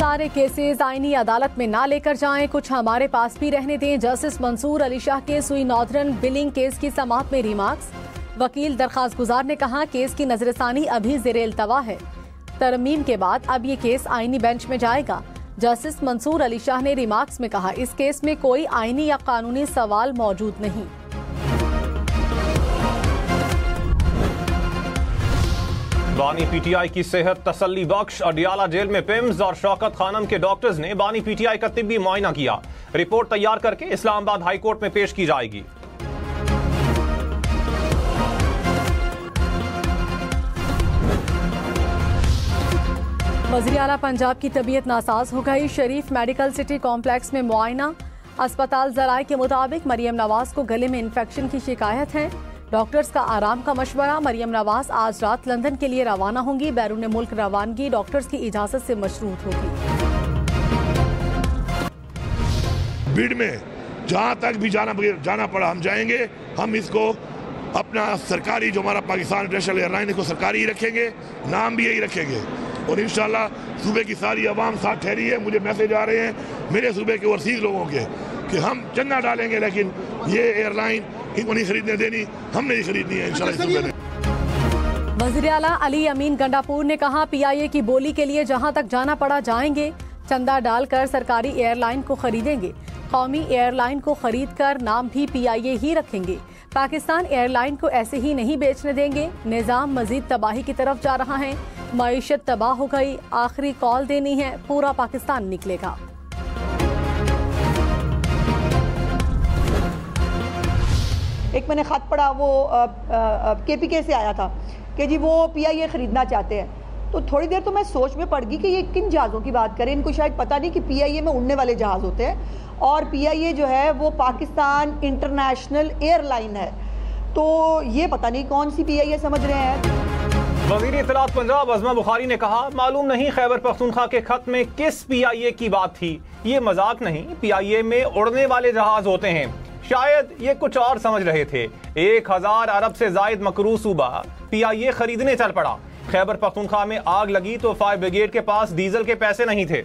सारे केसेस आईनी अदालत में ना लेकर जाएं, कुछ हमारे पास भी रहने दें। जस्टिस मंसूर अली शाह के सुई नॉर्दर्न बिलिंग केस की समाअत में रिमार्क्स। वकील दरखास्त गुजार ने कहा केस की नजरसानी अभी ज़ेरे इल्तवा है। तरमीम के बाद अब ये केस आईनी बेंच में जाएगा। जस्टिस मंसूर अली शाह ने रिमार्क्स में कहा इस केस में कोई आईनी या कानूनी सवाल मौजूद नहीं। बानी पीटीआई की सेहत तसल्ली बख्श। अडियाला जेल में पिम्स और शौकत खानम के डॉक्टर्स ने बानी पीटीआई का तिब्बी मुआयना किया। रिपोर्ट तैयार करके इस्लामाबाद हाई कोर्ट में पेश की जाएगी। वज़ीर आला पंजाब की तबीयत नासाज हो गई। शरीफ मेडिकल सिटी कॉम्प्लेक्स में मुआयना। अस्पताल ज़राए के मुताबिक मरियम नवाज को गले में इन्फेक्शन की शिकायत है। डॉक्टर्स का आराम का मशवरा। मरियम नवाज आज रात लंदन के लिए रवाना होंगी। बैरून मुल्क रवानगी डॉक्टर्स की इजाजत से मशरूत होगी। भीड़ में जहां तक भी जाना पड़ा हम जाएंगे। हम इसको अपना सरकारी जो हमारा पाकिस्तान इंटरनेशनल एयरलाइन को सरकारी ही रखेंगे, नाम भी यही रखेंगे और इंशाल्लाह सूबे की सारी आवाम साथ ठहरी है। मुझे मैसेज आ रहे हैं मेरे सूबे के ओवरसीज लोगों के कि हम चंदा डालेंगे लेकिन ये एयरलाइन इनको नहीं खरीदने देनी, हमने ही खरीदनी है इंशाल्लाह। वज़ीर आला अली अमीन गंडापुर ने कहा पीआईए की बोली के लिए जहां तक जाना पड़ा जाएंगे। चंदा डालकर सरकारी एयरलाइन को खरीदेंगे। कौमी एयरलाइन को खरीद कर नाम भी पीआईए ही रखेंगे। पाकिस्तान एयरलाइन को ऐसे ही नहीं बेचने देंगे। निज़ाम मजीद तबाही की तरफ जा रहा है। मईशत तबाह हो गई। आखिरी कॉल देनी है, पूरा पाकिस्तान निकलेगा। एक मैंने ख़त पढ़ा वो केपीके से आया था कि जी वो पीआईए ख़रीदना चाहते हैं। तो थोड़ी देर तो मैं सोच में पड़ गई कि ये किन जहाज़ों की बात करें। इनको शायद पता नहीं कि पीआईए में उड़ने वाले जहाज़ होते हैं और पीआईए जो है वो पाकिस्तान इंटरनेशनल एयरलाइन है। तो ये पता नहीं कौन सी पीआईए समझ रहे हैं। वज़ीर इत्तलात पंजाब अज़मा बुखारी ने कहा मालूम नहीं खैबर पख्तूनख्वा के खत में किस पीआईए की बात थी। ये मजाक नहीं, पीआईए में उड़ने वाले जहाज होते हैं। शायद ये कुछ और समझ रहे थे। 1000 अरब से जायद मकरू सूबा पीआईए खरीदने चल पड़ा। खैबर पख्तूनख्वा में आग लगी तो फायर ब्रिगेड के पास डीजल के पैसे नहीं थे।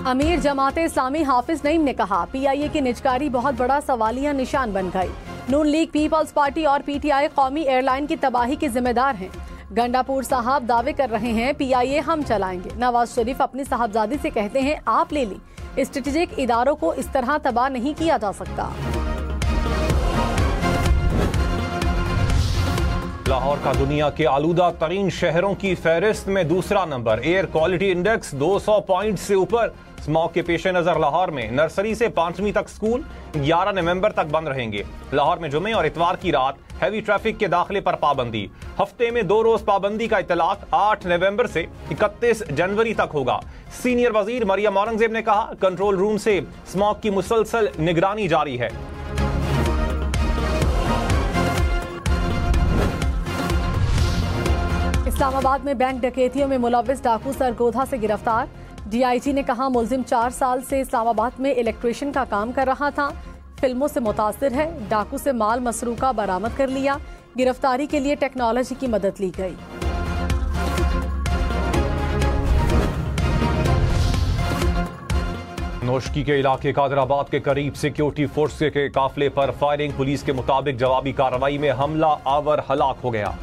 अमीर जमाते इस्लामी हाफिज नईम ने कहा पीआईए की निजकारी बहुत बड़ा सवालिया निशान बन गई। नून लीग, पीपल्स पार्टी और पीटीआई कौमी एयरलाइन की तबाही के जिम्मेदार हैं। गंडापुर साहब दावे कर रहे हैं पीआईए हम चलाएंगे। नवाज शरीफ अपनी साहबजादी से कहते हैं आप ले ली। स्ट्रेटेजिक इदारों को इस तरह तबाह नहीं किया जा सकता। लाहौर का दुनिया के आलूदा तरीन शहरों की फहरिस्त में दूसरा number. Air quality index 200 point से ऊपर। स्मॉग के पेश नजर लाहौर में नर्सरी से 5वीं तक स्कूल 11 नवंबर तक बंद रहेंगे। लाहौर में जुमे और इतवार की रात हैवी ट्रैफिक के दाखिले पर पाबंदी। हफ्ते में 2 रोज पाबंदी का इतलाक 8 नवंबर से 31 जनवरी तक होगा। सीनियर वजीर मरियम औरंगजेब ने कहा कंट्रोल रूम से स्मॉग की मुसलसल निगरानी जारी है। इस्लामाबाद में बैंक डकैतियों में मुलव्विस डाकू सरगोधा से गिरफ्तार। डीआईजी ने कहा मुलजिम 4 साल से इस्लामाबाद में इलेक्ट्रिशियन का काम कर रहा था। फिल्मों से मुतासिर है। डाकू से माल मसरूका बरामद कर लिया। गिरफ्तारी के लिए टेक्नोलॉजी की मदद ली गई। नोशकी के इलाके कादराबाद के करीब सिक्योरिटी फोर्स के काफिले पर फायरिंग। पुलिस के मुताबिक जवाबी कार्रवाई में हमला आवर हलाक हो गया।